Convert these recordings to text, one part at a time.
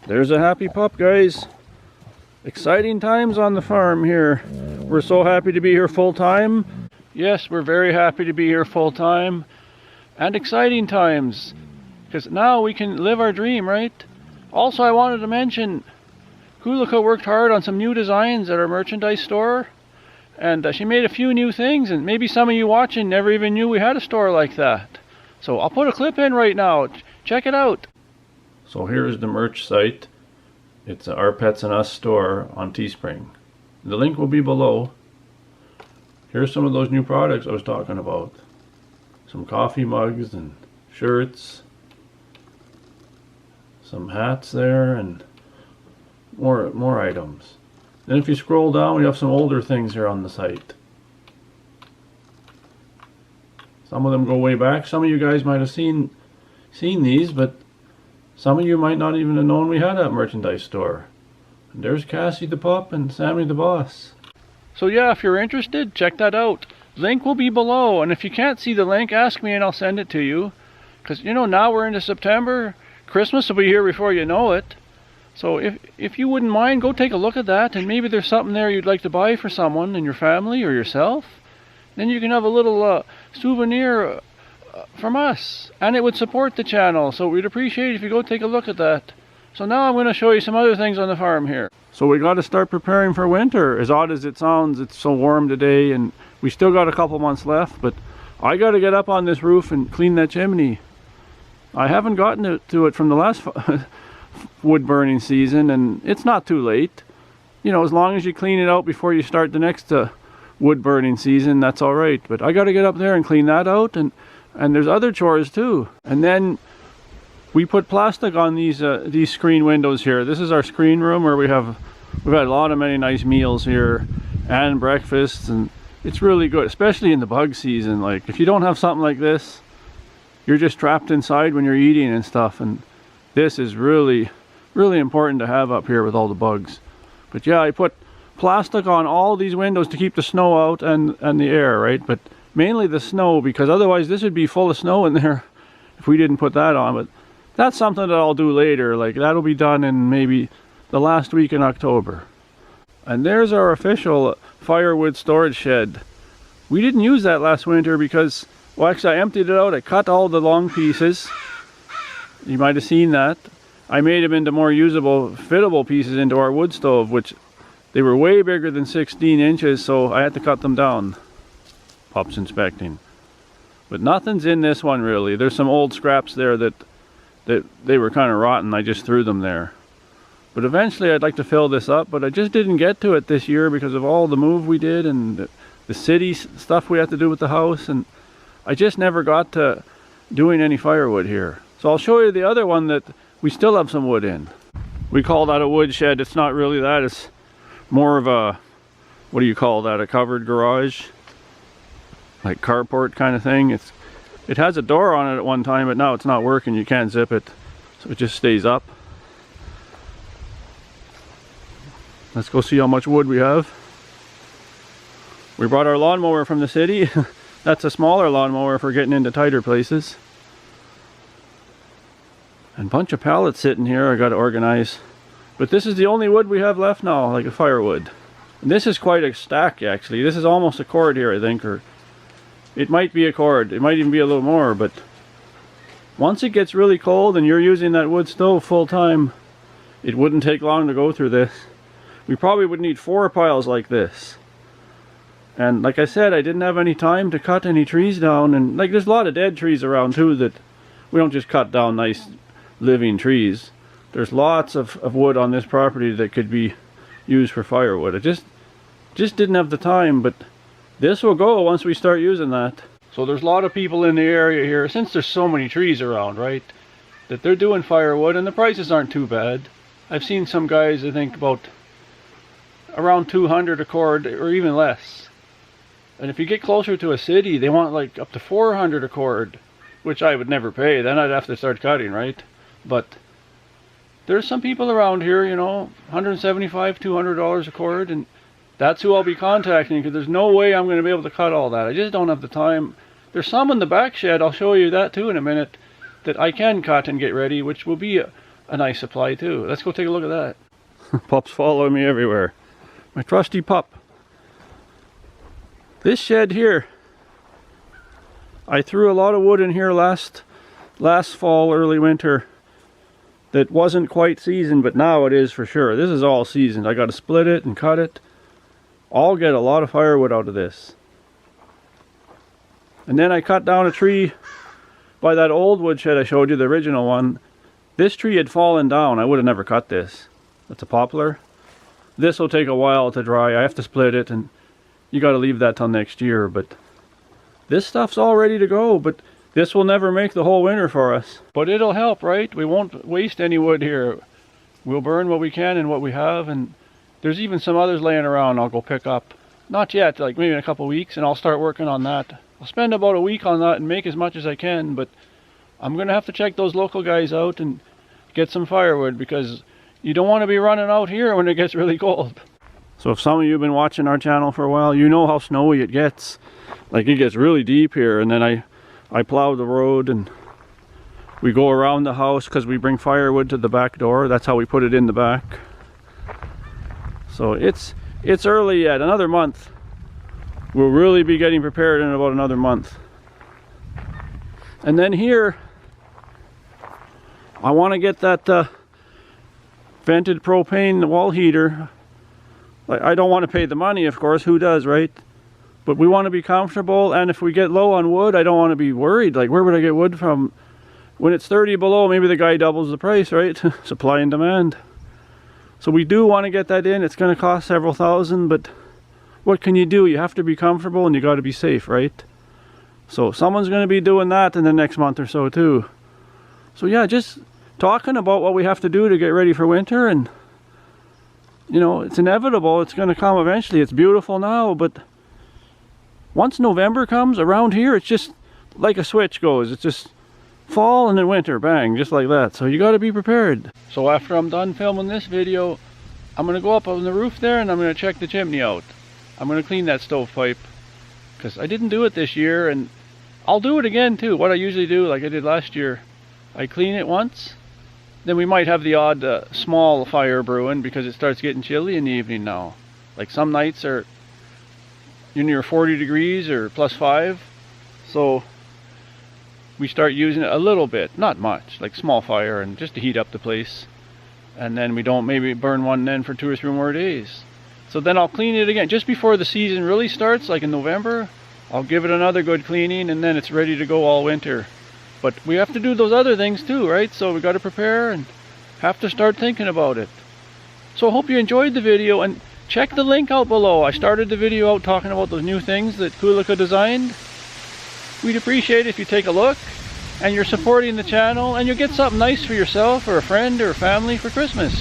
There's a happy pup, guys. Exciting times on the farm here. We're so happy to be here full time. Yes, we're very happy to be here full time. And exciting times. Because now we can live our dream, right? Also, I wanted to mention, Kulika worked hard on some new designs at our merchandise store. And she made a few new things, and maybe some of you watching never even knew we had a store like that. So I'll put a clip in right now. Check it out. So here's the merch site. It's Our Pets and Us store on Teespring. The link will be below. Here's some of those new products I was talking about. Some coffee mugs and shirts. Some hats there and more items. Then if you scroll down, we have some older things here on the site. Some of them go way back. Some of you guys might have seen these, but some of you might not even have known we had a merchandise store. And there's Cassie the pup and Sammy the boss. So yeah, if you're interested, check that out. Link will be below, and if you can't see the link, ask me and I'll send it to you. Because you know, now we're into September. Christmas will be here before you know it. So if you wouldn't mind, go take a look at that, and maybe there's something there you'd like to buy for someone in your family or yourself. Then you can have a little souvenir from us, and it would support the channel, so we'd appreciate it if you go take a look at that. So now I'm going to show you some other things on the farm here. So we got to start preparing for winter. As odd as it sounds, it's so warm today, and we still got a couple months left, but I got to get up on this roof and clean that chimney. I haven't gotten to it from the last wood burning season, and it's not too late. You know, as long as you clean it out before you start the next wood burning season, that's all right. But I got to get up there and clean that out, and there's other chores too. And then we put plastic on these screen windows here. This is our screen room where we've had many nice meals here and breakfasts, and it's really good, especially in the bug season. Like, if you don't have something like this, you're just trapped inside when you're eating and stuff, and this is really important to have up here with all the bugs. But yeah, I put plastic on all these windows to keep the snow out and the air, right? But mainly the snow, because otherwise this would be full of snow in there if we didn't put that on. But that's something that I'll do later. Like, that'll be done in maybe the last week in October. And there's our official firewood storage shed. We didn't use that last winter because, well, actually I emptied it out. I cut all the long pieces. You might have seen that. I made them into more usable, fittable pieces into our wood stove, which they were way bigger than 16 inches, so I had to cut them down. Pups inspecting. But nothing's in this one really. There's some old scraps there that they were kind of rotten. I just threw them there. But eventually I'd like to fill this up, but I just didn't get to it this year because of all the move we did and the city stuff we had to do with the house, and I just never got to doing any firewood here. So I'll show you the other one that we still have some wood in. We call that a wood shed. It's not really that. It's more of a, what do you call that, a covered garage? Like carport kind of thing. It has a door on it at one time, but now it's not working. You can't zip it, so it just stays up. Let's go see how much wood we have. We brought our lawnmower from the city. That's a smaller lawnmower for getting into tighter places. And a bunch of pallets sitting here I got to organize. But this is the only wood we have left now, like a firewood. And this is quite a stack actually. This is almost a cord here, I think, or it might be a cord. It might even be a little more, but once it gets really cold and you're using that wood stove full time, it wouldn't take long to go through this. We probably would need 4 piles like this. And like I said, I didn't have any time to cut any trees down, and like there's a lot of dead trees around too that we don't just cut down nice living trees. There's lots of wood on this property that could be used for firewood. I just didn't have the time, but this will go once we start using that. So there's a lot of people in the area here, since there's so many trees around, right, that they're doing firewood, and the prices aren't too bad. I've seen some guys, I think about around 200 a cord or even less. And if you get closer to a city, they want like up to 400 a cord, which I would never pay. Then I'd have to start cutting, right? But there's some people around here, you know, $175, $200 a cord, and that's who I'll be contacting, because there's no way I'm going to be able to cut all that. I just don't have the time. There's some in the back shed, I'll show you that too in a minute, that I can cut and get ready, which will be a nice supply too. Let's go take a look at that. Pup's following me everywhere. My trusty pup. This shed here, I threw a lot of wood in here last fall, early winter, that wasn't quite seasoned, but now it is for sure. This is all seasoned. I got to split it and cut it. I'll get a lot of firewood out of this. And then I cut down a tree by that old woodshed I showed you, the original one. This tree had fallen down. I would have never cut this. That's a poplar. This will take a while to dry. I have to split it, and you got to leave that till next year. But this stuff's all ready to go, but this will never make the whole winter for us. But it'll help, right? We won't waste any wood here. We'll burn what we can and what we have, and there's even some others laying around I'll go pick up. Not yet, like maybe in a couple weeks, and I'll start working on that. I'll spend about a week on that and make as much as I can, but I'm going to have to check those local guys out and get some firewood, because you don't want to be running out here when it gets really cold. So if some of you have been watching our channel for a while, you know how snowy it gets. Like, it gets really deep here, and then I plow the road and we go around the house because we bring firewood to the back door. That's how we put it in the back. So it's early yet. Another month. We'll really be getting prepared in about another month. And then here, I want to get that vented propane wall heater. I don't want to pay the money, of course. Who does, right? But we want to be comfortable, and if we get low on wood, I don't want to be worried. Like, where would I get wood from? When it's 30 below, maybe the guy doubles the price, right? Supply and demand. So we do want to get that in. It's going to cost several thousand, but what can you do? You have to be comfortable and you got to be safe, right? So someone's going to be doing that in the next month or so too. So yeah, just talking about what we have to do to get ready for winter, and you know, it's inevitable. It's going to come eventually. It's beautiful now, but once November comes around here, it's just like a switch goes. It's just fall and then winter, bang, just like that. So you got to be prepared. So after I'm done filming this video, I'm going to go up on the roof there and I'm going to check the chimney out. I'm going to clean that stovepipe because I didn't do it this year, and I'll do it again too. What I usually do, like I did last year, I clean it once, then we might have the odd small fire brewing because it starts getting chilly in the evening now. Like some nights are near 40 degrees or +5, so we start using it a little bit, not much, like small fire, and just to heat up the place. And then we don't maybe burn one then for 2 or 3 more days. So then I'll clean it again just before the season really starts, like in November. I'll give it another good cleaning, and then it's ready to go all winter. But we have to do those other things too, right? So we got to prepare and have to start thinking about it. So I hope you enjoyed the video, and check the link out below. I started the video out talking about those new things that Kulika designed. We'd appreciate it if you take a look, and you're supporting the channel, and you'll get something nice for yourself or a friend or family for Christmas.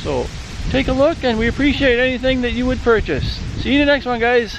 So take a look, and we appreciate anything that you would purchase. See you in the next one, guys.